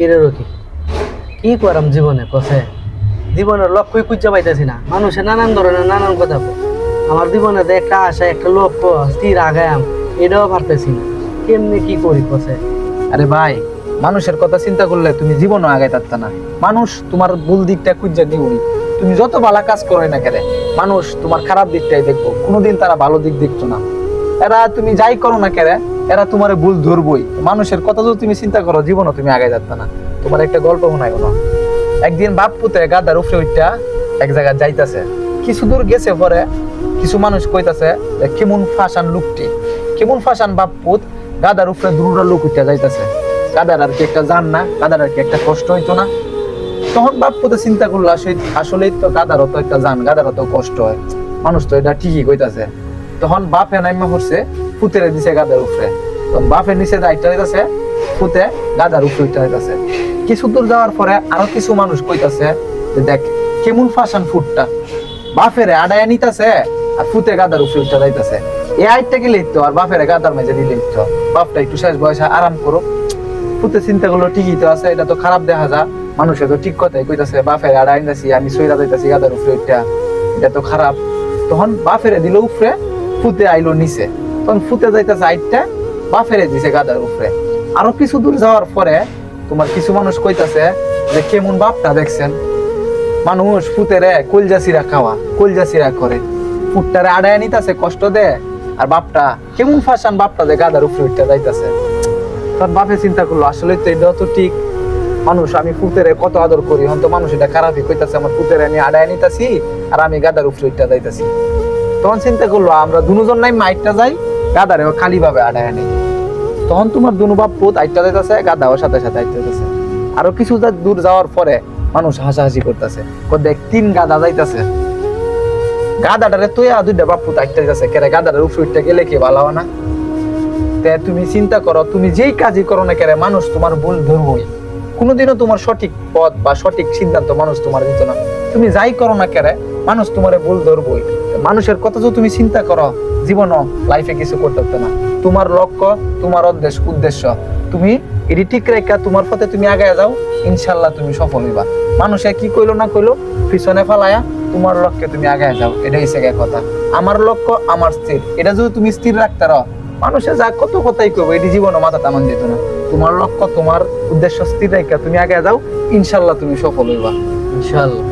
এরও কি কি করাম জীবনে কষে জীবনের লক্ষ্যই খুঁজে পাইতেছি না। মানুষের নানান ধরনের নানান কথা কয়। আমার জীবনে যে একটা আশা একটা লক্ষ্য স্থির আগায়াম এটাও পারতেছি না। কেমনে কি করি কষে? আরে ভাই, মানুষের কথা চিন্তা করলে তুমি জীবনও আগাই পারতা না। মানুষ তোমার ভুল দিকটা খুঁজে দিবই। তুমি যত ভালো কাজ করো না কেন, মানুষ তোমার খারাপ দিকটাই দেখবো, কোনোদিন তারা ভালো দিক দেখতো না। এরা তুমি যাই করো না কেন, এরা তোমার ভুল ধরবই। মানুষের কথা যদি তুমি চিন্তা করো, জীবনও তুমি আগাই যাচ্ছ না। তোমার একটা গল্প শোনাই না। একদিন বাপ পুতে গাদার উপরে উঠটা এক জায়গায় যাইতাছে। কিছু দূর গেছে পরে কিছু মানুষ কইতাছে যে কেমন ফাঁসান লোকটি, কেমন ফাঁসান বাপ পুত গাদার উপরে দুটা লোক উঠা যাইতাছে। গাদার আর কি একটা জান না, গাদার আর কি একটা কষ্ট হইতো না। তখন বাপ পুতে চিন্তা করলো আসলেই তো গাদারও তো একটা জান, গাদারও তো কষ্ট হয়, মানুষ তো এটা ঠিকই কইতাছে। তখন বাপে নাইমা করছে পুতেরে দিছে গাদার উপরে। তখন বাপের নিচে দায়িত্ব হইতাছে, পুতে গাদার উপরে উঠা হইতাছে। কিছু দূর যাওয়ার পরে আরো কিছু মানুষ কইতাছে যে দেখ কেমন ফাঁসান ফুটটা, বাপেরে আড়ায় নিতাছে আর ফুতে গাদার উপরে উঠা যাইতাছে। এই আইটটা গেলে তো আর বাপেরে গাদার মেজে দিলে তো বাপটা একটু শেষ বয়সে আরাম করো। ফুতে চিন্তা করলো ঠিকই তো আছে, এটা তো খারাপ দেখা যা, মানুষে তো ঠিক কথাই কইতাছে বাপের আড়াই নিতাছি আমি সইরা যাইতাছি গাদার উপরে উঠা, এটা তো খারাপ। তখন বাপেরে দিল উপরে, ফুতে আইলো নিচে। তখন ফুতে যাইতাছে আইটটা, বাপেরে দিছে গাদার উপরে। আরো কিছু দূর যাওয়ার পরে তোমার কিছু মানুষ কইতাছে যে কেমন বাপটা দেখছেন, মানুষ ফুতেরে কলজা চিরা খাওয়া, কলজা চিরা করে, ফুটটারে আড়ায় নিতাছে কষ্ট দেয়, আর বাপটা কেমন ফাঁসান বাপটা যে গাদার উপরে উঠতে যাইতাছে। তার বাপে চিন্তা করলো আসলে তো এটাও তো ঠিক, মানুষ আমি ফুতেরে কত আদর করি, হন তো মানুষ এটা খারাপই কইতাছে, আমার ফুতেরে আমি আড়ায় নিতাছি আর আমি গাদার উপরে উঠতে যাইতাছি। তখন চিন্তা করলো আমরা দুজন নাই মাইটটা যাই, গাদারেও খালি ভাবে আড়ায় নেই। তখন তোমার দুনু বাপ পুত আইটা যাইতাছে, গাদাও সাথে সাথে আইটা যাইতাছে। আরো কিছু দূর যাওয়ার পরে মানুষ হাসাহাসি করতেছে, দেখ তিন গাদা যাইতাছে, গাদাটারে তুই দুইটা বাপ পুত আইটা যাচ্ছে, কেরে গাদাটার উপরে গেলে কি ভালো না? তে তুমি চিন্তা করো, তুমি যেই কাজই করো না কেরে মানুষ তোমার ভুল ধরবই। কোনোদিনও তোমার সঠিক পথ বা সঠিক সিদ্ধান্ত মানুষ তোমার দিত না। তুমি যাই করো না কেরে মানুষ তোমার ভুল ধরবই। মানুষের কথা যদি তুমি চিন্তা করো, জীবনও লাইফে কিছু করতে পারতো না। তোমার লক্ষ্য, তোমার উদ্দেশ্য তুমি এটি ঠিক রেখা তোমার পথে তুমি আগায় যাও, ইনশাল্লাহ তুমি সফল হইবা। মানুষে কি কইলো না কইলো পিছনে ফালায়া তোমার লক্ষ্যে তুমি আগায় যাও, এটাই হচ্ছে কথা। আমার লক্ষ্য আমার স্থির, এটা যদি তুমি স্থির রাখতে রো, মানুষে যা কত কথাই কইবো এটি জীবনে মাথা টামান যেত না। তোমার লক্ষ্য তোমার উদ্দেশ্য স্থির রেখা তুমি আগায় যাও, ইনশাল্লাহ তুমি সফল হইবা। ইনশাআল্লাহ।